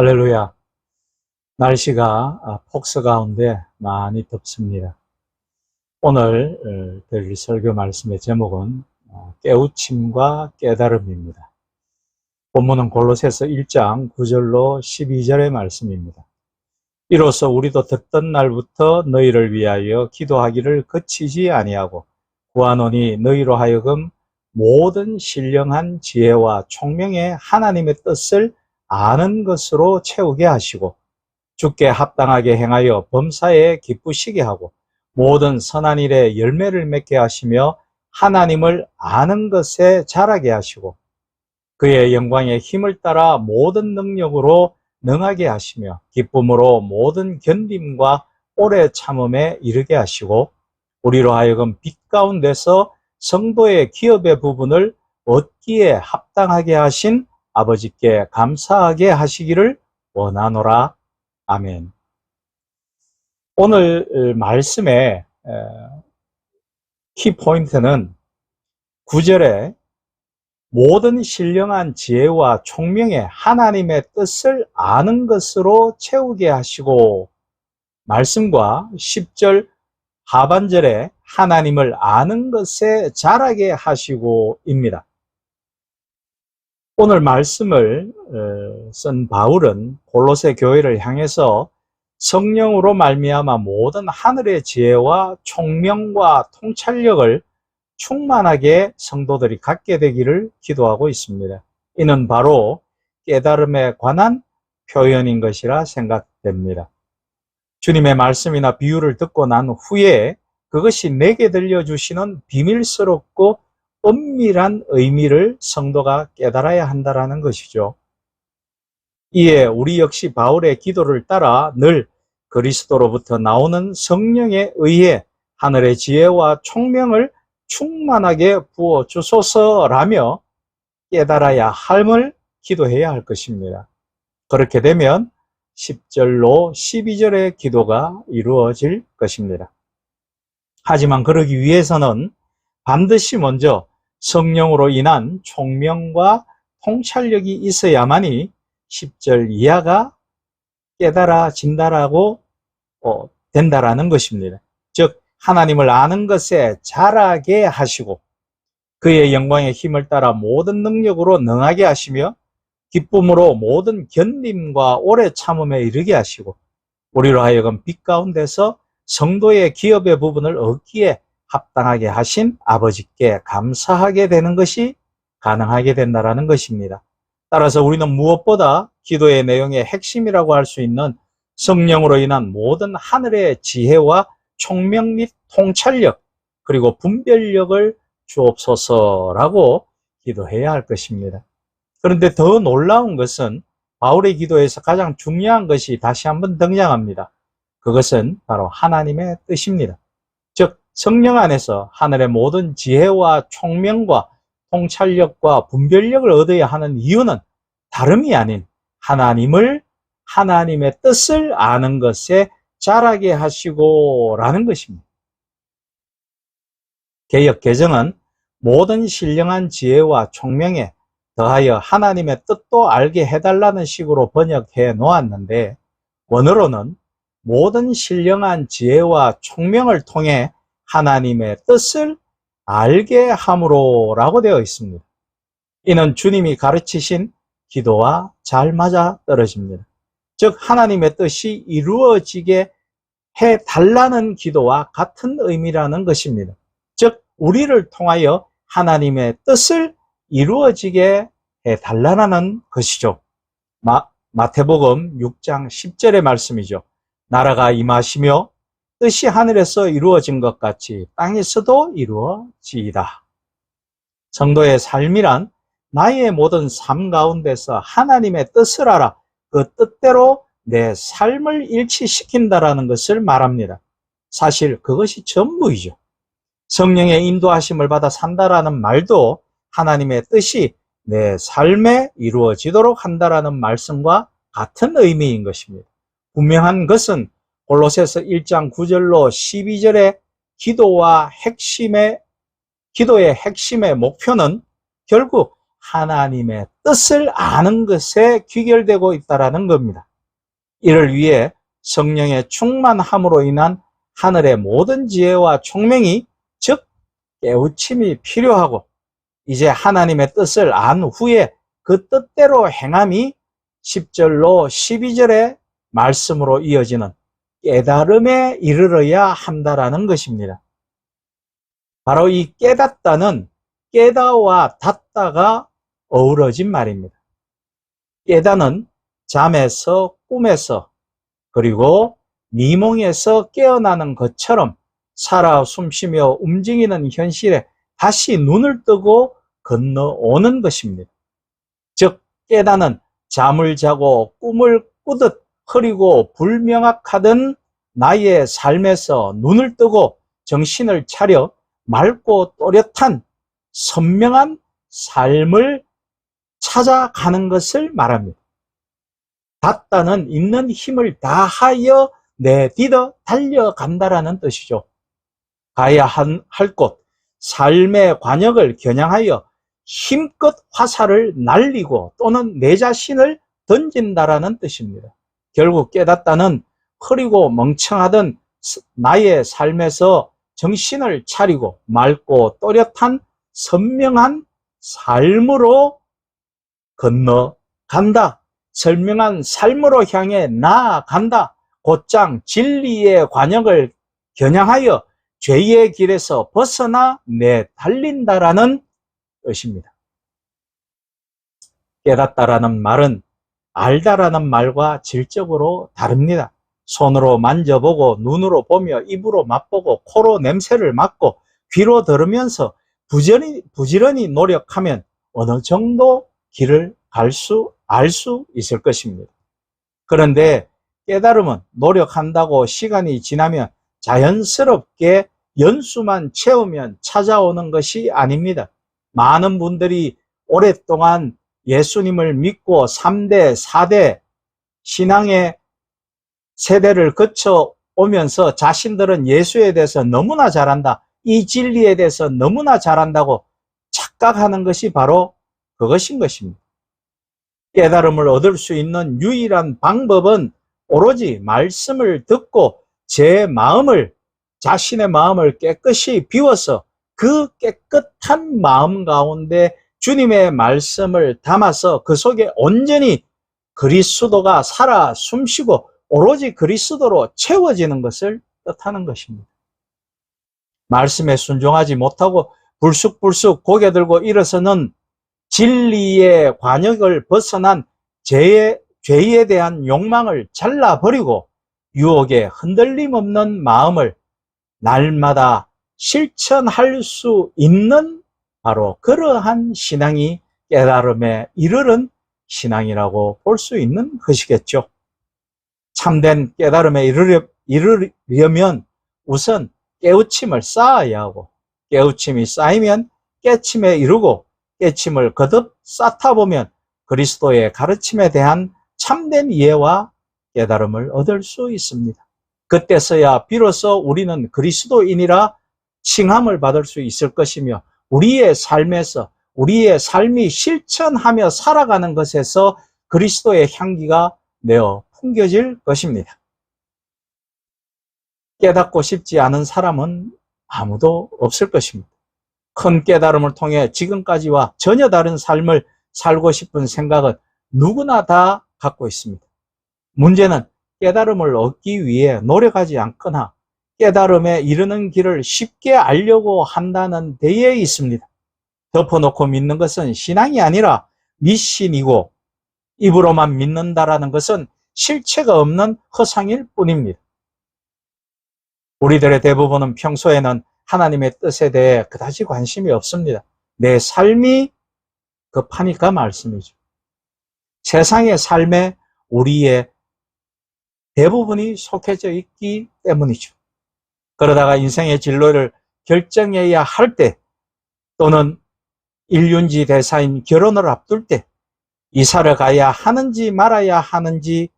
할렐루야. 날씨가 폭서 가운데 많이 덥습니다. 오늘 드릴 설교 말씀의 제목은 깨우침과 깨달음입니다. 본문은 골로새서 1장 9절로 12절의 말씀입니다. 이로써 우리도 듣던 날부터 너희를 위하여 기도하기를 그치지 아니하고 구하노니 너희로 하여금 모든 신령한 지혜와 총명의 하나님의 뜻을 아는 것으로 채우게 하시고 주께 합당하게 행하여 범사에 기쁘시게 하고 모든 선한 일에 열매를 맺게 하시며 하나님을 아는 것에 자라게 하시고 그의 영광의 힘을 따라 모든 능력으로 능하게 하시며 기쁨으로 모든 견딤과 오래 참음에 이르게 하시고 우리로 하여금 빛 가운데서 성도의 기업의 부분을 얻기에 합당하게 하신 아버지께 감사하게 하시기를 원하노라. 아멘. 오늘 말씀의 키포인트는 9절에 모든 신령한 지혜와 총명의 하나님의 뜻을 아는 것으로 채우게 하시고 말씀과 10절 하반절에 하나님을 아는 것에 자라게 하시고입니다. 오늘 말씀을 쓴 바울은 골로새 교회를 향해서 성령으로 말미암아 모든 하늘의 지혜와 총명과 통찰력을 충만하게 성도들이 갖게 되기를 기도하고 있습니다. 이는 바로 깨달음에 관한 표현인 것이라 생각됩니다. 주님의 말씀이나 비유를 듣고 난 후에 그것이 내게 들려주시는 비밀스럽고 엄밀한 의미를 성도가 깨달아야 한다는 것이죠. 이에 우리 역시 바울의 기도를 따라 늘 그리스도로부터 나오는 성령에 의해 하늘의 지혜와 총명을 충만하게 부어주소서라며 깨달아야 함을 기도해야 할 것입니다. 그렇게 되면 10절로 12절의 기도가 이루어질 것입니다. 하지만 그러기 위해서는 반드시 먼저 성령으로 인한 총명과 통찰력이 있어야만이 10절 이하가 깨달아진다라고 된다라는 것입니다. 즉 하나님을 아는 것에 자라게 하시고 그의 영광의 힘을 따라 모든 능력으로 능하게 하시며 기쁨으로 모든 견딤과 오래 참음에 이르게 하시고 우리로 하여금 빛 가운데서 성도의 기업의 부분을 얻기에 합당하게 하신 아버지께 감사하게 되는 것이 가능하게 된다는 것입니다. 따라서 우리는 무엇보다 기도의 내용의 핵심이라고 할 수 있는 성령으로 인한 모든 하늘의 지혜와 총명 및 통찰력 그리고 분별력을 주옵소서라고 기도해야 할 것입니다. 그런데 더 놀라운 것은 바울의 기도에서 가장 중요한 것이 다시 한번 등장합니다. 그것은 바로 하나님의 뜻입니다. 즉 성령 안에서 하늘의 모든 지혜와 총명과 통찰력과 분별력을 얻어야 하는 이유는 다름이 아닌 하나님의 뜻을 아는 것에 자라게 하시고 라는 것입니다. 개역 개정은 모든 신령한 지혜와 총명에 더하여 하나님의 뜻도 알게 해달라는 식으로 번역해 놓았는데 원어로는 모든 신령한 지혜와 총명을 통해 하나님의 뜻을 알게 함으로 라고 되어 있습니다. 이는 주님이 가르치신 기도와 잘 맞아 떨어집니다. 즉 하나님의 뜻이 이루어지게 해달라는 기도와 같은 의미라는 것입니다. 즉 우리를 통하여 하나님의 뜻을 이루어지게 해달라는 것이죠. 마태복음 6장 10절의 말씀이죠. 나라가 임하시며 뜻이 하늘에서 이루어진 것 같이 땅에서도 이루어지이다. 성도의 삶이란 나의 모든 삶 가운데서 하나님의 뜻을 알아 그 뜻대로 내 삶을 일치시킨다라는 것을 말합니다. 사실 그것이 전부이죠. 성령의 인도하심을 받아 산다라는 말도 하나님의 뜻이 내 삶에 이루어지도록 한다라는 말씀과 같은 의미인 것입니다. 분명한 것은 골로새서 1장 9절로 12절의 기도의 핵심의 목표는 결국 하나님의 뜻을 아는 것에 귀결되고 있다는 겁니다. 이를 위해 성령의 충만함으로 인한 하늘의 모든 지혜와 총명이, 즉 깨우침이 필요하고, 이제 하나님의 뜻을 안 후에 그 뜻대로 행함이 10절로 12절의 말씀으로 이어지는 깨달음에 이르러야 한다라는 것입니다. 바로 이 깨닫다는 깨다와 닫다가 어우러진 말입니다. 깨다는 잠에서, 꿈에서, 그리고 미몽에서 깨어나는 것처럼 살아 숨쉬며 움직이는 현실에 다시 눈을 뜨고 건너오는 것입니다. 즉 깨다는 잠을 자고 꿈을 꾸듯 흐리고 불명확하던 나의 삶에서 눈을 뜨고 정신을 차려 맑고 또렷한 선명한 삶을 찾아가는 것을 말합니다. 닫다는 있는 힘을 다하여 내딛어 달려간다라는 뜻이죠. 가야 할 곳, 삶의 관역을 겨냥하여 힘껏 화살을 날리고 또는 내 자신을 던진다라는 뜻입니다. 결국 깨닫다는 흐리고 멍청하던 나의 삶에서 정신을 차리고 맑고 또렷한 선명한 삶으로 건너간다. 선명한 삶으로 향해 나아간다. 곧장 진리의 관역을 겨냥하여 죄의 길에서 벗어나 내달린다라는 뜻입니다. 깨닫다라는 말은 알다라는 말과 질적으로 다릅니다. 손으로 만져보고 눈으로 보며 입으로 맛보고 코로 냄새를 맡고 귀로 들으면서 부지런히 노력하면 어느 정도 길을 알 수 있을 것입니다. 그런데 깨달음은 노력한다고 시간이 지나면 자연스럽게 연수만 채우면 찾아오는 것이 아닙니다. 많은 분들이 오랫동안 예수님을 믿고 3대, 4대 신앙의 세대를 거쳐 오면서 자신들은 예수에 대해서 너무나 잘한다, 이 진리에 대해서 너무나 잘한다고 착각하는 것이 바로 그것인 것입니다. 깨달음을 얻을 수 있는 유일한 방법은 오로지 말씀을 듣고 자신의 마음을 깨끗이 비워서 그 깨끗한 마음 가운데 주님의 말씀을 담아서 그 속에 온전히 그리스도가 살아 숨쉬고 오로지 그리스도로 채워지는 것을 뜻하는 것입니다. 말씀에 순종하지 못하고 불쑥불쑥 고개 들고 일어서는 진리의 관역을 벗어난 죄에 대한 욕망을 잘라버리고 유혹에 흔들림 없는 마음을 날마다 실천할 수 있는 바로 그러한 신앙이 깨달음에 이르는 신앙이라고 볼 수 있는 것이겠죠. 참된 깨달음에 이르려면 우선 깨우침을 쌓아야 하고, 깨우침이 쌓이면 깨침에 이르고, 깨침을 거듭 쌓다 보면 그리스도의 가르침에 대한 참된 이해와 깨달음을 얻을 수 있습니다. 그때서야 비로소 우리는 그리스도인이라 칭함을 받을 수 있을 것이며, 우리의 삶에서 우리의 삶이 실천하며 살아가는 것에서 그리스도의 향기가 내어 풍겨질 것입니다. 깨닫고 싶지 않은 사람은 아무도 없을 것입니다. 큰 깨달음을 통해 지금까지와 전혀 다른 삶을 살고 싶은 생각은 누구나 다 갖고 있습니다. 문제는 깨달음을 얻기 위해 노력하지 않거나 깨달음에 이르는 길을 쉽게 알려고 한다는 데에 있습니다. 덮어놓고 믿는 것은 신앙이 아니라 미신이고, 입으로만 믿는다라는 것은 실체가 없는 허상일 뿐입니다. 우리들의 대부분은 평소에는 하나님의 뜻에 대해 그다지 관심이 없습니다. 내 삶이 급하니까 말씀이죠. 세상의 삶에 우리의 대부분이 속해져 있기 때문이죠. 그러다가 인생의 진로를 결정해야 할 때, 또는 일륜지 대사인 결혼을 앞둘 때, 이사를 가야 하는지 말아야 하는지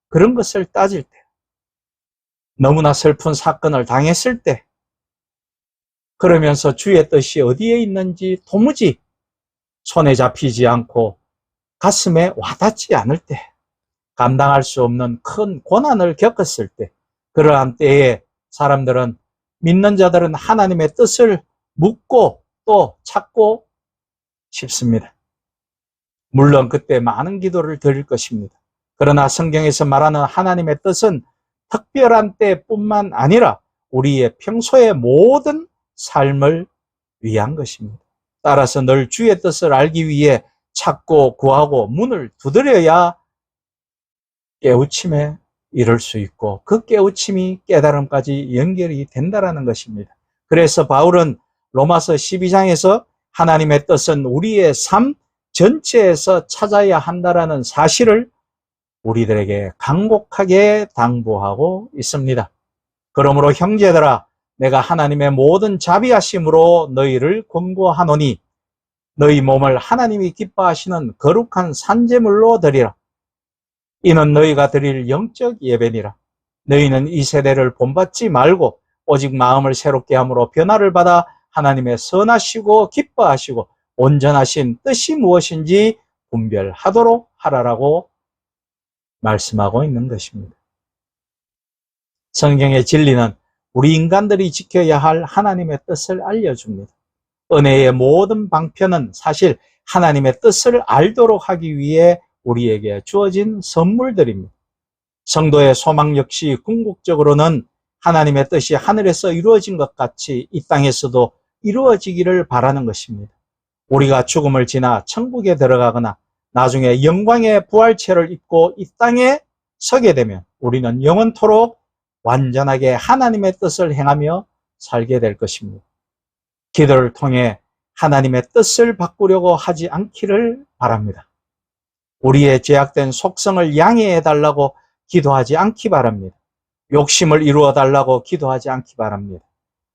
그런 것을 따질 때, 너무나 슬픈 사건을 당했을 때, 그러면서 주의 뜻이 어디에 있는지 도무지 손에 잡히지 않고 가슴에 와닿지 않을 때, 감당할 수 없는 큰 고난을 겪었을 때, 그러한 때에 사람들은, 믿는 자들은 하나님의 뜻을 묻고 또 찾고 싶습니다. 물론 그때 많은 기도를 드릴 것입니다. 그러나 성경에서 말하는 하나님의 뜻은 특별한 때뿐만 아니라 우리의 평소의 모든 삶을 위한 것입니다. 따라서 늘 주의 뜻을 알기 위해 찾고 구하고 문을 두드려야 깨우침에 이를 수 있고, 그 깨우침이 깨달음까지 연결이 된다는 것입니다. 그래서 바울은 로마서 12장에서 하나님의 뜻은 우리의 삶 전체에서 찾아야 한다는 사실을 우리들에게 간곡하게 당부하고 있습니다. 그러므로 형제들아, 내가 하나님의 모든 자비하심으로 너희를 권고하노니 너희 몸을 하나님이 기뻐하시는 거룩한 산제물로 드리라. 이는 너희가 드릴 영적 예배니라. 너희는 이 세대를 본받지 말고 오직 마음을 새롭게 함으로 변화를 받아 하나님의 선하시고 기뻐하시고 온전하신 뜻이 무엇인지 분별하도록 하라라고 말씀하고 있는 것입니다. 성경의 진리는 우리 인간들이 지켜야 할 하나님의 뜻을 알려줍니다. 은혜의 모든 방편은 사실 하나님의 뜻을 알도록 하기 위해 우리에게 주어진 선물들입니다. 성도의 소망 역시 궁극적으로는 하나님의 뜻이 하늘에서 이루어진 것 같이 이 땅에서도 이루어지기를 바라는 것입니다. 우리가 죽음을 지나 천국에 들어가거나 나중에 영광의 부활체를 입고 이 땅에 서게 되면 우리는 영원토록 완전하게 하나님의 뜻을 행하며 살게 될 것입니다. 기도를 통해 하나님의 뜻을 바꾸려고 하지 않기를 바랍니다. 우리의 죄악된 속성을 양해해 달라고 기도하지 않기 바랍니다. 욕심을 이루어 달라고 기도하지 않기 바랍니다.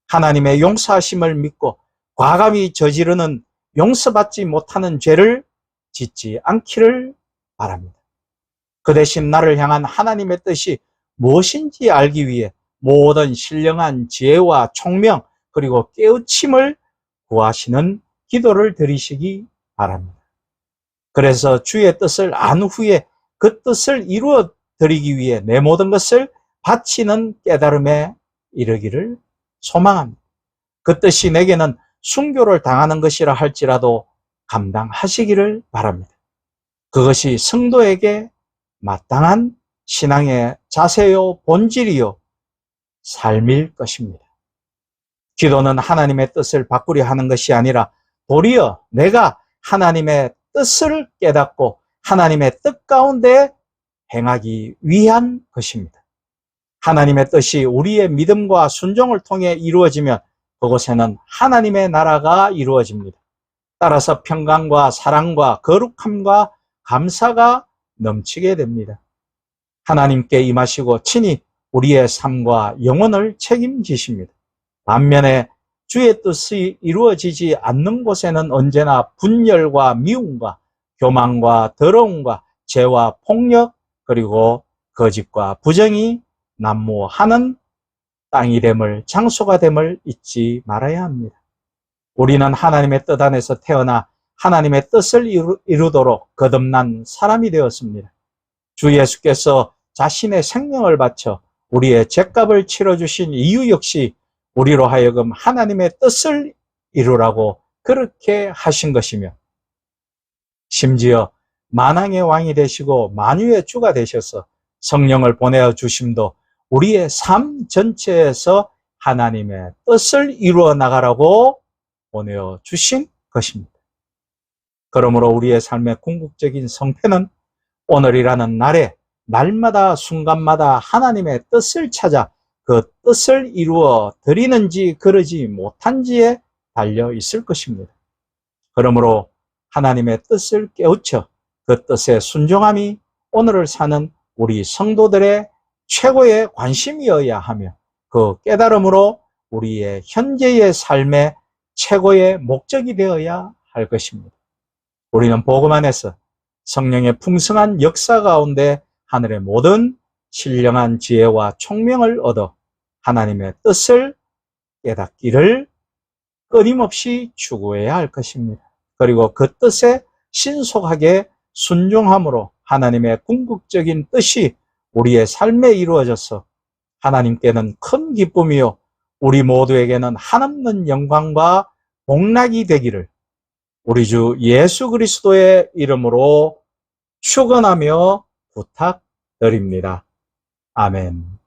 하나님의 용서하심을 믿고 과감히 저지르는 용서받지 못하는 죄를 짓지 않기를 바랍니다. 그 대신 나를 향한 하나님의 뜻이 무엇인지 알기 위해 모든 신령한 지혜와 총명 그리고 깨우침을 구하시는 기도를 드리시기 바랍니다. 그래서 주의 뜻을 안 후에 그 뜻을 이루어 드리기 위해 내 모든 것을 바치는 깨달음에 이르기를 소망합니다. 그 뜻이 내게는 순교를 당하는 것이라 할지라도 감당하시기를 바랍니다. 그것이 성도에게 마땅한 신앙의 자세요, 본질이요, 삶일 것입니다. 기도는 하나님의 뜻을 바꾸려 하는 것이 아니라 도리어 내가 하나님의 뜻을 깨닫고 하나님의 뜻 가운데 행하기 위한 것입니다. 하나님의 뜻이 우리의 믿음과 순종을 통해 이루어지면 그곳에는 하나님의 나라가 이루어집니다. 따라서 평강과 사랑과 거룩함과 감사가 넘치게 됩니다. 하나님께 임하시고 친히 우리의 삶과 영혼을 책임지십니다. 반면에 주의 뜻이 이루어지지 않는 곳에는 언제나 분열과 미움과 교만과 더러움과 죄와 폭력 그리고 거짓과 부정이 난무하는 땅이 됨을, 장소가 됨을 잊지 말아야 합니다. 우리는 하나님의 뜻 안에서 태어나 하나님의 뜻을 이루도록 거듭난 사람이 되었습니다. 주 예수께서 자신의 생명을 바쳐 우리의 죄값을 치러주신 이유 역시 우리로 하여금 하나님의 뜻을 이루라고 그렇게 하신 것이며, 심지어 만왕의 왕이 되시고 만유의 주가 되셔서 성령을 보내어 주심도 우리의 삶 전체에서 하나님의 뜻을 이루어 나가라고 보내어 주신 것입니다. 그러므로 우리의 삶의 궁극적인 성패는 오늘이라는 날에 날마다 순간마다 하나님의 뜻을 찾아 그 뜻을 이루어 드리는지 그러지 못한지에 달려 있을 것입니다. 그러므로 하나님의 뜻을 깨우쳐 그 뜻에 순종함이 오늘을 사는 우리 성도들의 최고의 관심이어야 하며 그 깨달음으로 우리의 현재의 삶의 최고의 목적이 되어야 할 것입니다. 우리는 복음 안에서 성령의 풍성한 역사 가운데 하늘의 모든 신령한 지혜와 총명을 얻어 하나님의 뜻을 깨닫기를 끊임없이 추구해야 할 것입니다. 그리고 그 뜻에 신속하게 순종함으로 하나님의 궁극적인 뜻이 우리의 삶에 이루어져서 하나님께는 큰 기쁨이요 우리 모두에게는 한없는 영광과 복락이 되기를 우리 주 예수 그리스도의 이름으로 축원하며 부탁드립니다. 아멘.